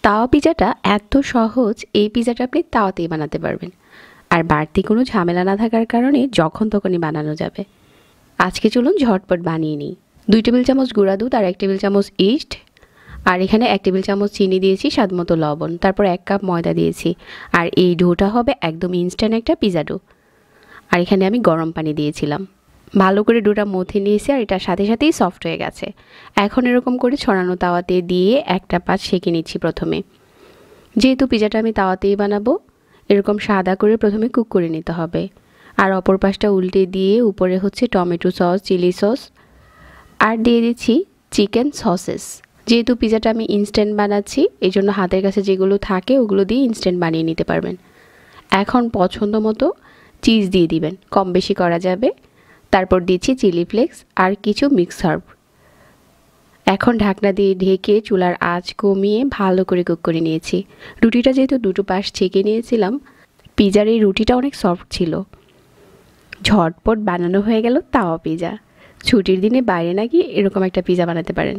তাওয়া পিজাটা এত সহজ, এই পিজাটা আপনি তাওয়াতেই বানাতে পারবেন। আর বাড়তি কোনো ঝামেলা না থাকার কারণে যখন তখনই বানানো যাবে। আজকে চলুন ঝটপট বানিয়ে নিই। 2 টেবিল চামচ গুঁড়া দুধ আর 1 টেবিল চামচ ইস্ট, আর এখানে 1 টেবিল চামচ চিনি দিয়েছি, স্বাদমতো লবণ, তারপর 1 কাপ ময়দা দিয়েছি। আর এই ডোটা হবে একদম ইনস্ট্যান্ট একটা পিজা ডো। আর এখানে আমি গরম পানি দিয়েছিলাম। ভালো করে ডোটা মথে নিয়েছি আর এটার সাথে সাথেই সফট হয়ে গেছে। এখন এরকম করে ছড়ানো তাওয়াতে দিয়ে একটা পাশ সেঁকে নিচ্ছি প্রথমে। যেহেতু পিজাটা আমি তাওয়াতেই বানাবো, এরকম সাদা করে প্রথমে কুক করে নিতে হবে। আর অপর পাশটা উল্টে দিয়ে উপরে হচ্ছে টমেটো সস, চিলি সস আর দিয়ে দিচ্ছি চিকেন সসেস। যেহেতু পিজাটা আমি ইনস্ট্যান্ট বানাচ্ছি, এই জন্য হাতের কাছে যেগুলো থাকে ওগুলো দিয়ে ইনস্ট্যান্ট বানিয়ে নিতে পারবেন। এখন পছন্দ মতো চিজ দিয়ে দিবেন, কম বেশি করা যাবে। তারপর দিচ্ছি চিলি ফ্লেক্স আর কিছু মিক্স হার্ব। এখন ঢাকনা দিয়ে ঢেকে চুলার আঁচ কমিয়ে ভালো করে কুক করে নিয়েছি। রুটিটা যেহেতু দুটো পাশ ছেঁকে নিয়েছিলাম, পিজার এই রুটিটা অনেক সফট ছিল। ঝটপট বানানো হয়ে গেল তাওয়া পিজা। ছুটির দিনে বাইরে না গিয়ে এরকম একটা পিজা বানাতে পারেন।